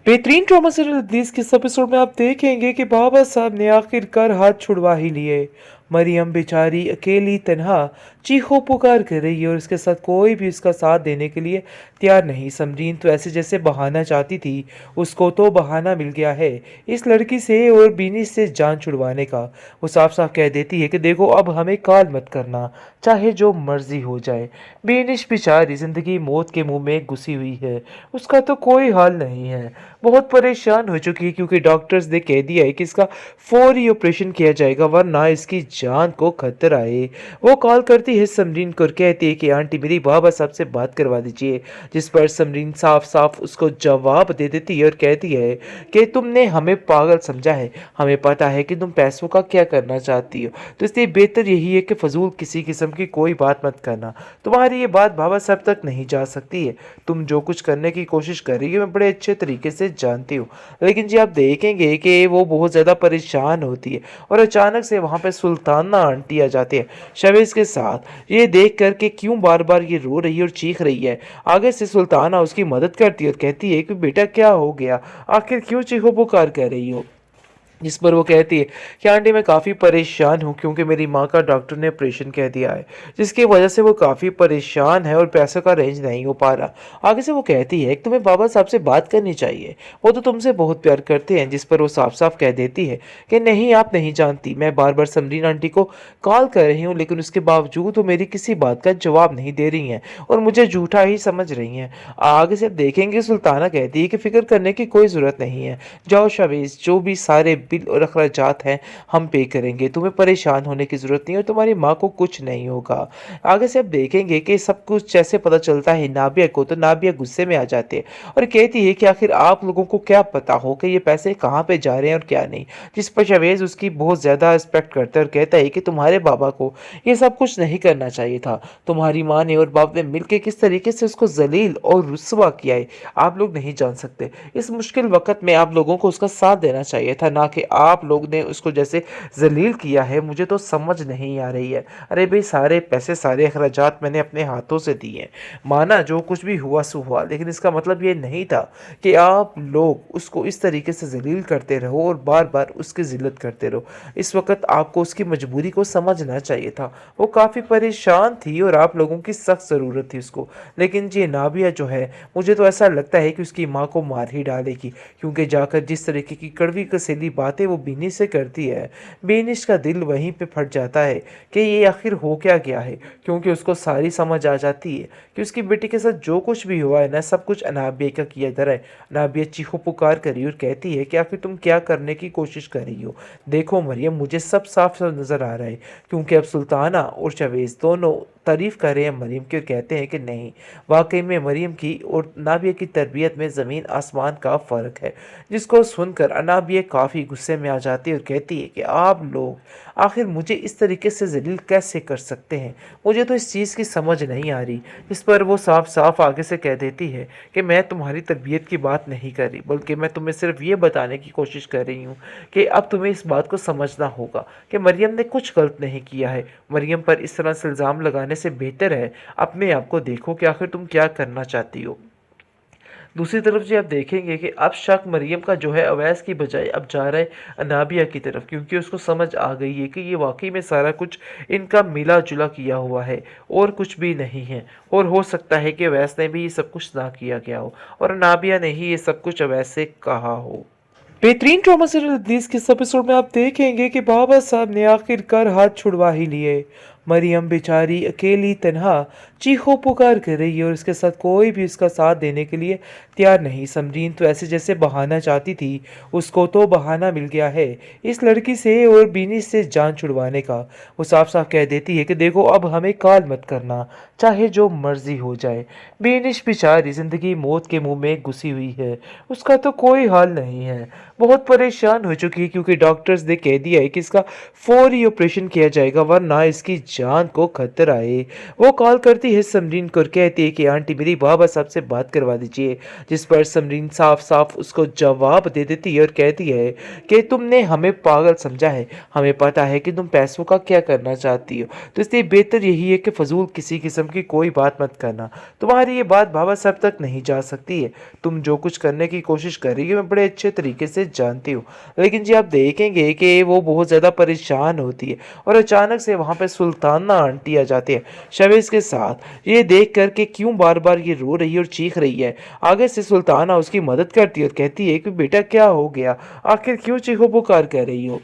बेहतरीन drama serial this के इस एपिसोड में आप देखेंगे कि बाबा साहब ने आखिरकार हाथ छुड़वा ही लिए। मरियम बेचारी अकेली तन्हा चीखो पुकार कर रही है और इसके साथ कोई भी उसका साथ देने के लिए तैयार नहीं। समरीन तो ऐसे जैसे बहाना चाहती थी, उसको तो बहाना मिल गया है इस लड़की से और बीनी से जान छुड़वाने का। वो साफ साफ कह देती है कि देखो अब हमें कॉल मत करना, चाहे जो मर्जी हो जाए। बेनिश बेचारी जिंदगी मौत के मुंह में घुसी हुई है, उसका तो कोई हाल नहीं है। बहुत परेशान हो चुकी है क्योंकि डॉक्टर्स ने कह दिया है कि इसका फौरी ऑपरेशन किया जाएगा वरना इसकी जान को खतरा है। वो कॉल करती है समरीन को और कहती है कि आंटी मेरी बाबा साहब से बात करवा दीजिए, जिस पर समरीन साफ साफ उसको जवाब दे देती है और कहती है कि तुमने हमें पागल समझा है, हमें पता है कि तुम पैसों का क्या करना चाहती हो, तो इसलिए बेहतर यही है कि फजूल किसी किस्म की कोई बात मत करना। तुम्हारी ये बात बाबा साहब तक नहीं जा सकती है। तुम जो कुछ करने की कोशिश कर रही हो मैं बड़े अच्छे तरीके से जानती हूँ, लेकिन जी आप देखेंगे कि वो बहुत ज़्यादा परेशान होती है और अचानक से वहाँ पे सुल्ताना आंटी आ जाती है शवेज के साथ। ये देख कर के क्यों बार बार ये रो रही है और चीख रही है। आगे से सुल्ताना उसकी मदद करती है और कहती है कि बेटा क्या हो गया, आखिर क्यों चीखो पुकार कर रही हो। जिस पर वो कहती है कि आंटी मैं काफ़ी परेशान हूँ क्योंकि मेरी माँ का डॉक्टर ने ऑपरेशन कह दिया है, जिसकी वजह से वो काफ़ी परेशान है और पैसों का रेंज नहीं हो पा रहा। आगे से वो कहती है कि तुम्हें बाबा साहब से बात करनी चाहिए, वो तो तुमसे बहुत प्यार करते हैं। जिस पर वो साफ साफ कह देती है कि नहीं आप नहीं जानती, मैं बार बार समरीन आंटी को कॉल कर रही हूँ लेकिन उसके बावजूद वो मेरी किसी बात का जवाब नहीं दे रही हैं और मुझे झूठा ही समझ रही हैं। आगे से देखेंगे सुल्ताना कहती है कि फिक्र करने की कोई ज़रूरत नहीं है, जाओ शवेज जो भी सारे बिल और अखराजात हैं हम पे करेंगे, तुम्हें परेशान होने की ज़रूरत नहीं और तुम्हारी माँ को कुछ नहीं होगा। आगे से अब देखेंगे कि सब कुछ जैसे पता चलता है नाबिया को, तो नाबिया गुस्से में आ जाती है और कहती है कि आखिर आप लोगों को क्या पता हो कि ये पैसे कहाँ पे जा रहे हैं और क्या नहीं। जिस पर शवेज उसकी बहुत ज़्यादा रिस्पेक्ट करता है और कहता है कि तुम्हारे बाबा को ये सब कुछ नहीं करना चाहिए था। तुम्हारी माँ ने और बाप ने मिलकर किस तरीके से उसको जलील और रुस्वा किया है आप लोग नहीं जान सकते। इस मुश्किल वक्त में आप लोगों को उसका साथ देना चाहिए था, ना कि आप लोग ने उसको जैसे जलील किया है। मुझे तो समझ नहीं आ रही है। अरे भाई सारे पैसे सारे अखराजात मैंने अपने हाथों से दिए, माना जो कुछ भी हुआ सो हुआ, लेकिन इसका मतलब ये नहीं था कि आप लोग उसको इस तरीके से जलील करते रहो और बार बार उसकी जिल्लत करते रहो। इस वक्त आपको उसकी मजबूरी को समझना चाहिए था। वो काफ़ी परेशान थी और आप लोगों की सख्त ज़रूरत थी उसको। लेकिन जी नाबिया जो है मुझे तो ऐसा लगता है कि उसकी माँ को मार ही डालेगी, क्योंकि जाकर जिस तरीके की कड़वी कसेली बातें वो बीनी से करती है, बेनिश का दिल वहीं पे फट जाता है कि ये आखिर हो क्या गया है। क्योंकि उसको सारी समझ आ जाती है कि उसकी बेटी के साथ जो कुछ भी हुआ है ना सब कुछ अनाबिया का किया जा रहा है। अनाबिया चीखो पुकार करी और कहती है कि आखिर तुम क्या करने की कोशिश कर रही हो। देखो मरियम मुझे सब साफ साफ नज़र आ रहा है, क्योंकि अब सुल्ताना और शवेज दोनों तारीफ़ कर रहे हैं मरियम की और कहते हैं कि नहीं वाकई में मरियम की और नाबिया की तरबियत में ज़मीन आसमान का फ़र्क है। जिसको सुनकर अनाबिया काफ़ी गुस्से में आ जाती है और कहती है कि आप लोग आखिर मुझे इस तरीके से जलील कैसे कर सकते हैं, मुझे तो इस चीज़ की समझ नहीं आ रही। इस पर वो साफ साफ आगे से कह देती है कि मैं तुम्हारी तरबियत की बात नहीं कर रही, बल्कि मैं तुम्हें सिर्फ ये बताने की कोशिश कर रही हूँ कि अब तुम्हें इस बात को समझना होगा कि मरियम ने कुछ गलत नहीं किया है। मरियम पर इस तरह से इल्ज़ाम लगाने से बेहतर है अपने आप को देखो कि आखिर तुम क्या करना चाहती हो। दूसरी तरफ जी आप देखेंगे कि अब शक मरियम का जो है अवैस की बजाय अब जा रहा है अनाबिया की तरफ, क्योंकि उसको समझ आ गई है कि ये वाकई में सारा कुछ इनका मिला जुला किया हुआ है और कुछ भी नहीं है। और हो सकता है कि अवैस ने भी ये सब कुछ ना किया गया हो और अनाबिया ने ही ये सब कुछ अवैस से कहा हो। बेहतरीन ड्रामा सीरियल दिस के इस एपिसोड में आप देखेंगे कि बाबा साहब ने आखिरकार हाथ छुड़वा ही लिए। मरियम बेचारी अकेली तन्हा चीखो पुकार कर रही है और इसके साथ कोई भी उसका साथ देने के लिए तैयार नहीं। समरीन तो ऐसे जैसे बहाना चाहती थी, उसको तो बहाना मिल गया है इस लड़की से और बीनी से जान छुड़वाने का। वो साफ साफ कह देती है कि देखो अब हमें कॉल मत करना, चाहे जो मर्जी हो जाए। बेनिश बेचारी जिंदगी मौत के मुंह में घुसी हुई है, उसका तो कोई हाल नहीं है। बहुत परेशान हो चुकी है क्योंकि डॉक्टर्स ने कह दिया है कि इसका फौरी ऑपरेशन किया जाएगा वरना इसकी जान को खतरा है। वो कॉल करती है समरीन को और कहती है कि आंटी मेरी बाबा साहब से बात करवा दीजिए, जिस पर समरीन साफ साफ उसको जवाब दे देती है और कहती है कि तुमने हमें पागल समझा है, हमें पता है कि तुम पैसों का क्या करना चाहती हो, तो इसलिए बेहतर यही है कि फजूल किसी किस्म की कोई बात मत करना। तुम्हारी ये बात बाबा साहब तक नहीं जा सकती है। तुम जो कुछ करने की कोशिश कर रही हो मैं बड़े अच्छे तरीके से जानती हूँ। लेकिन जी आप देखेंगे कि वो बहुत ज़्यादा परेशान होती है और अचानक से वहाँ पे सुल्ताना आंटी आ जाती है शवेज के साथ। ये देख कर के क्यों बार बार ये रो रही है और चीख रही है। आगे से सुल्ताना उसकी मदद करती है और कहती है कि बेटा क्या हो गया, आखिर क्यों चीखो पुकार कर रही हो।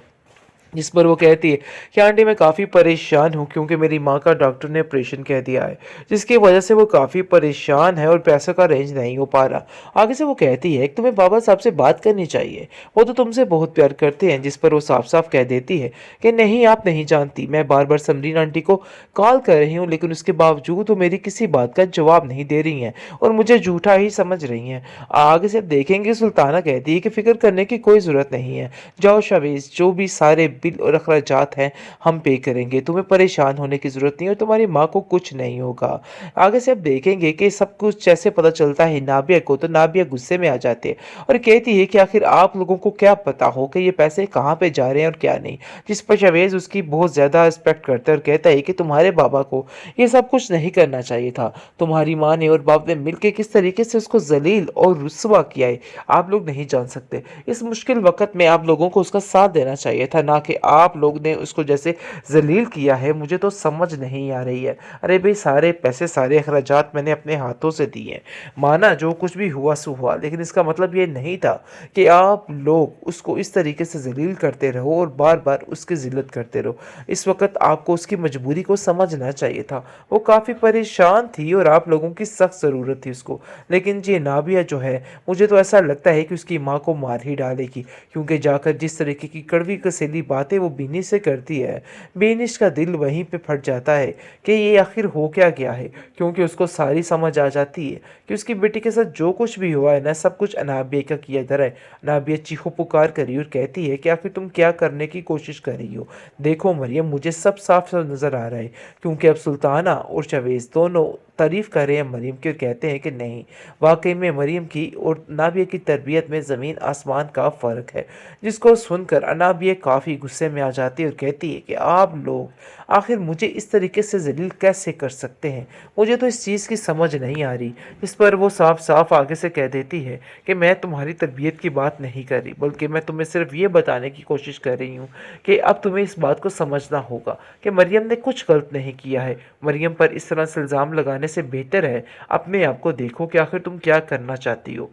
जिस पर वो कहती है कि आंटी मैं काफ़ी परेशान हूँ क्योंकि मेरी माँ का डॉक्टर ने ऑपरेशन कह दिया है, जिसकी वजह से वो काफ़ी परेशान है और पैसों का रेंज नहीं हो पा रहा। आगे से वो कहती है कि तुम्हें बाबा साहब से बात करनी चाहिए, वो तो तुमसे बहुत प्यार करते हैं। जिस पर वो साफ साफ कह देती है कि नहीं आप नहीं जानती, मैं बार बार समरीन आंटी को कॉल कर रही हूँ लेकिन उसके बावजूद वो मेरी किसी बात का जवाब नहीं दे रही हैं और मुझे झूठा ही समझ रही हैं। आगे से देखेंगे सुल्ताना कहती है कि फिक्र करने की कोई ज़रूरत नहीं है, जाओ शवेज जो भी सारे बिल और अखराजात हैं हम पे करेंगे, तुम्हें परेशान होने की ज़रूरत नहीं और तुम्हारी माँ को कुछ नहीं होगा। आगे से अब देखेंगे कि सब कुछ जैसे पता चलता है नाबिया को, तो नाबिया गुस्से में आ जाती है और कहती है कि आखिर आप लोगों को क्या पता हो कि ये पैसे कहाँ पे जा रहे हैं और क्या नहीं। जिस पर शवेज उसकी बहुत ज़्यादा रिस्पेक्ट करता है और कहता है कि तुम्हारे बाबा को ये सब कुछ नहीं करना चाहिए था। तुम्हारी माँ ने और बाप ने मिलकर किस तरीके से उसको जलील और रुस्वा किया है आप लोग नहीं जान सकते। इस मुश्किल वक्त में आप लोगों को उसका साथ देना चाहिए था, ना कि आप लोग ने उसको जैसे जलील किया है। मुझे तो समझ नहीं आ रही है। अरे भाई सारे पैसे सारे अखराजात मैंने अपने हाथों से दिए हैं, माना जो कुछ भी हुआ सो हुआ, लेकिन इसका मतलब ये नहीं था कि आप लोग उसको इस तरीके से जलील करते रहो और बार बार उसकी जिल्लत करते रहो। इस वक्त आपको उसकी मजबूरी को समझना चाहिए था। वो काफ़ी परेशान थी और आप लोगों की सख्त ज़रूरत थी उसको। लेकिन ये नाबिया जो है मुझे तो ऐसा लगता है कि उसकी माँ को मार ही डालेगी, क्योंकि जाकर जिस तरीके की कड़वी कसेली बातें वो बीनी से करती है, बेनिश का दिल वहीं पे फट जाता है कि ये आखिर हो क्या गया है। क्योंकि उसको सारी समझ आ जाती है कि उसकी बेटी के साथ जो कुछ भी हुआ है ना, सब कुछ अनाबिया का किया धरा है। अनाबिया चीखो पुकार करी और कहती है कि आखिर तुम क्या करने की कोशिश कर रही हो। देखो मरियम मुझे सब साफ साफ नज़र आ रहा है, क्योंकि अब सुल्ताना और शवेज दोनों तारीफ़ कर रहे हैं मरियम की और कहते हैं कि नहीं वाकई में मरियम की और नाबिया की तरबियत में ज़मीन आसमान का फ़र्क है। जिसको सुनकर अनाबिया काफ़ी गुस्से में आ जाती है और कहती है कि आप लोग आखिर मुझे इस तरीके से जलील कैसे कर सकते हैं, मुझे तो इस चीज़ की समझ नहीं आ रही। इस पर वो साफ साफ आगे से कह देती है कि मैं तुम्हारी तरबियत की बात नहीं कर रही, बल्कि मैं तुम्हें सिर्फ ये बताने की कोशिश कर रही हूँ कि अब तुम्हें इस बात को समझना होगा कि मरियम ने कुछ गलत नहीं किया है। मरियम पर इस तरह से इल्ज़ाम लगाने से बेहतर है अपने आप को देखो कि आखिर तुम क्या करना चाहती हो।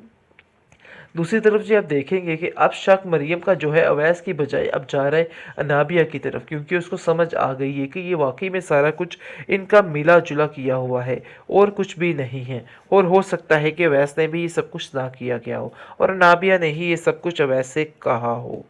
दूसरी तरफ जी आप देखेंगे कि अब शक मरियम का जो है अवैस की बजाय अब जा रहा है अनाबिया की तरफ, क्योंकि उसको समझ आ गई है कि ये वाकई में सारा कुछ इनका मिला जुला किया हुआ है और कुछ भी नहीं है। और हो सकता है कि अवैस ने भी ये सब कुछ ना किया गया हो और अनाबिया ने ही ये सब कुछ अवैस से कहा हो।